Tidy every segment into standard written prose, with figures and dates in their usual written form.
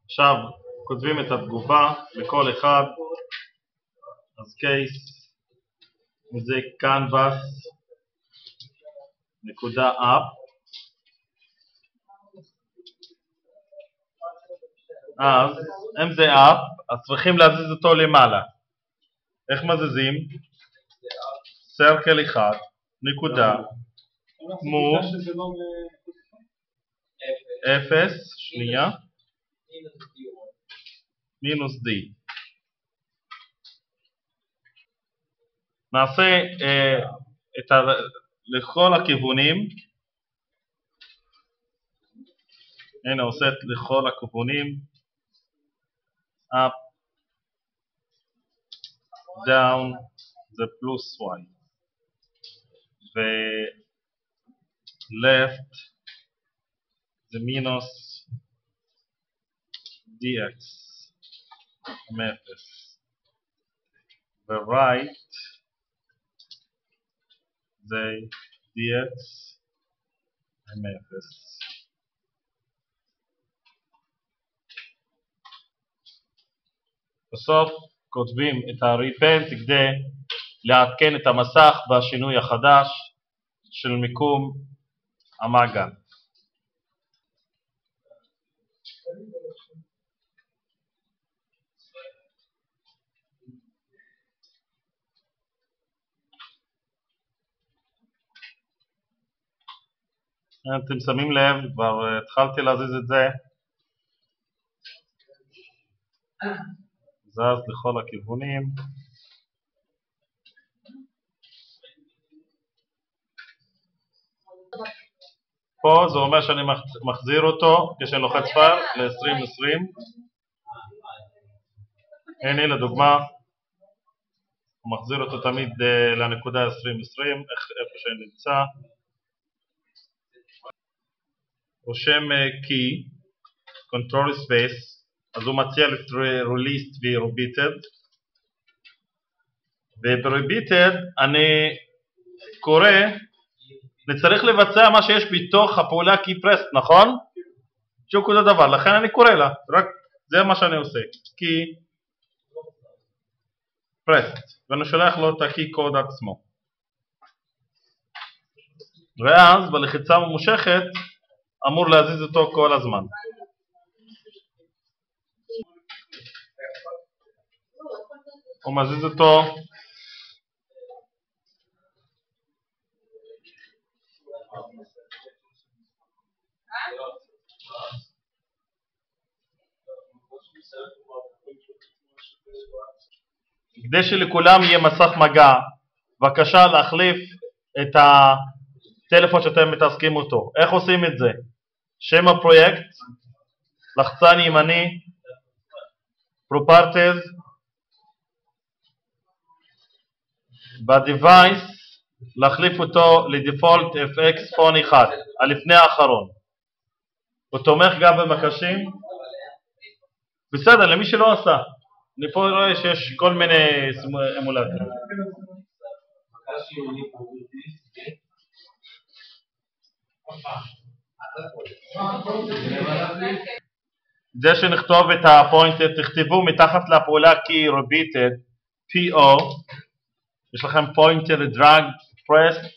עכשיו כותבים את התגובה לכל אחד. אז קייס זה canvas נקודה up. אז אם זה up אז צריכים להזיז אותו למעלה. איך מזיזים? סרקל אחד נקודה move 0 שנייה מינוס d. נעשה לכל הכיוונים. הנה עושה לכל הכיוונים up down זה פלוס y ו left זה מינוס dx מ-0 ו right זה dx מ-0. בסוף כותבים את ה-repent כדי לעדכן את המסך בשינוי החדש של מיקום המעגל. אתם שמים לב, כבר התחלתי להזיז את זה, זז לכל הכיוונים. פה זה אומר שאני מחזיר אותו כשאני לוחץ פאר ל-2020. הנה לדוגמה, הוא מחזיר אותו תמיד לנקודה 2020, איפה שאני נמצא. רושם key, control space, אז הוא מציע released ו-repeated, וב-repeated אני קורא, אני צריך לבצע מה שיש בתוך הפעולה key pressed, נכון? שוק אותו דבר, לכן אני קורא לה, רק זה מה שאני עושה, key pressed, ואני שולח לו את ה-key code עצמו. ואז בלחיצה ממושכת אמור להזיז אותו כל הזמן. הוא מזיז אותו כדי שלכולם יהיה מסך מגע. בבקשה להחליף את הטלפון שאתם מתעסקים אותו. איך עושים את זה? שם הפרויקט, לחצן ימני, Properties, ב-Device להחליף אותו ל-Default FX Phone 1, הלפני האחרון. הוא תומך גם במקשים? בסדר, למי שלא עשה. אני פה רואה שיש כל מיני אמולטורים. זה שנכתוב את הפוינטר, תכתבו מתחת לפעולה key repeated, PO, יש לכם פוינטר, drag, pressed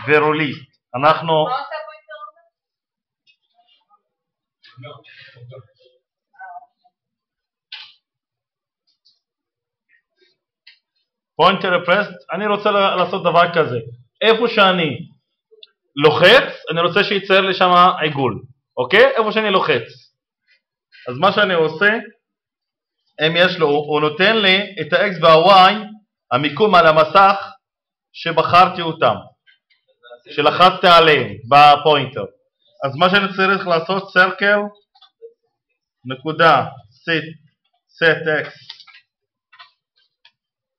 ו-released. אנחנו... מה עושה הפוינטר הזה? פוינטר ו-pressed, אני רוצה לעשות דבר כזה. איפה שאני לוחץ, אני רוצה שיצייר לי שם עיגול, אוקיי? איפה שאני לוחץ. אז מה שאני עושה, אם יש לו, הוא נותן לי את ה-X וה-Y, המיקום על המסך שבחרתי אותם, שלחצתי עליהם בפוינטר. אז מה שאני צריך לעשות, circle, נקודה, set X,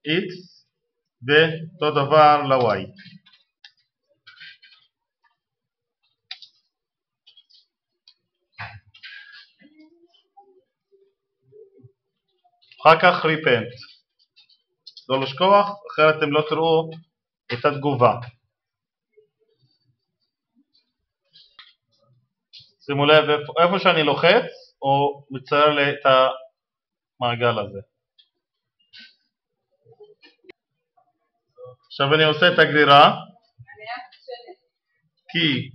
X, ואותו דבר ל-Y. אחר כך repent. לא לשכוח, אחרת אתם לא תראו את התגובה. שימו לב, איפה שאני לוחץ, הוא מצייר לי את המעגל הזה. עכשיו אני עושה את הגרירה, כי,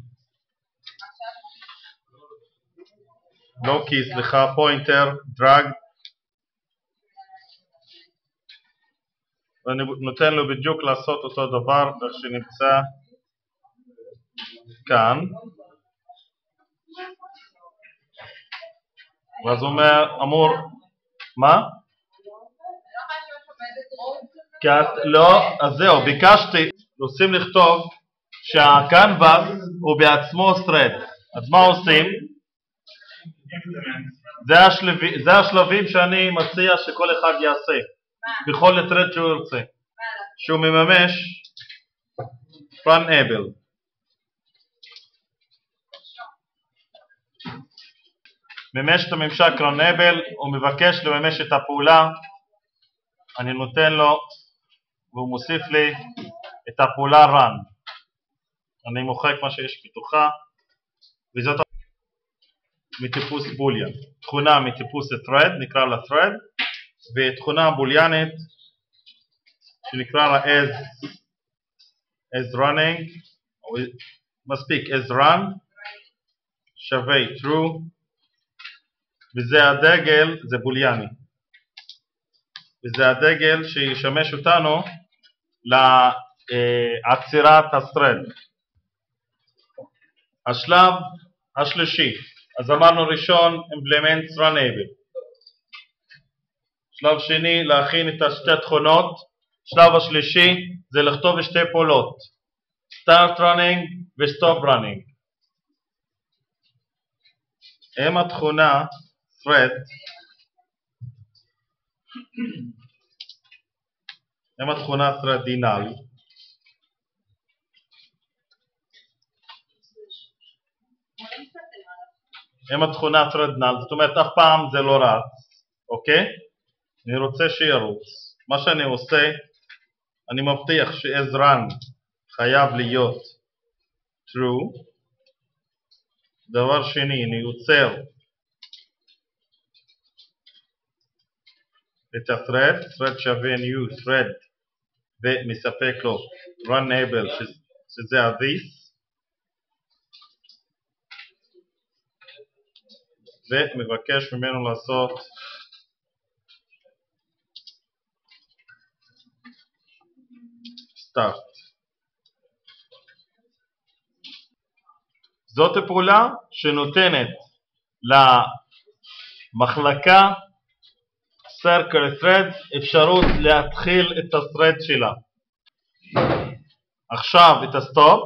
לא כי, סליחה, פוינטר, דרג, ואני נותן לו בדיוק לעשות אותו דבר איך שנמצא כאן, ואז הוא אמור, מה? לא, אז זהו, ביקשתי, רוצים לכתוב שהקנבס הוא בעצמו thread, אז מה עושים? זה השלבים שאני מציע שכל אחד יעשה בכל thread שהוא ירצה, שהוא מממש run able. ממש את הממשק run able, הוא מבקש לממש את הפעולה, אני נותן לו והוא מוסיף לי את הפעולה run. אני מוחק מה שיש בתוכה, וזאת מטיפוס בוליאן, תכונה מטיפוס thread, נקרא לה thread, ותכונה בוליאנית שנקרא לה as running, מספיק as run שווה true, וזה הדגל, זה בוליאני, וזה הדגל שישמש אותנו לעצירת ה-thread. השלב השלישי, אז אמרנו ראשון, implement run able. שלב שני, להכין את השתי תכונות. שלב השלישי, זה לכתוב שתי פעולות, start running ו-stop running. הם התכונה thread, הם התכונה threadinal, הם התכונה threadinal, זאת אומרת אף פעם זה לא רץ, אוקיי? אני רוצה שירוץ. מה שאני עושה, אני מבטיח ש-as run חייב להיות true. דבר שני, אני יוצר את ה-thread, thread שווה new thread, ומספק לו run able שזה ה-this, ומבקש ממנו לעשות start. זאת הפעולה שנותנת למחלקה circle thread אפשרות להתחיל את ה-thread שלה. עכשיו את ה-stop,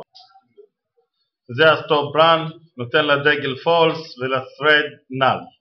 זה ה-stop run, נותן לה דגל false ול-thread null.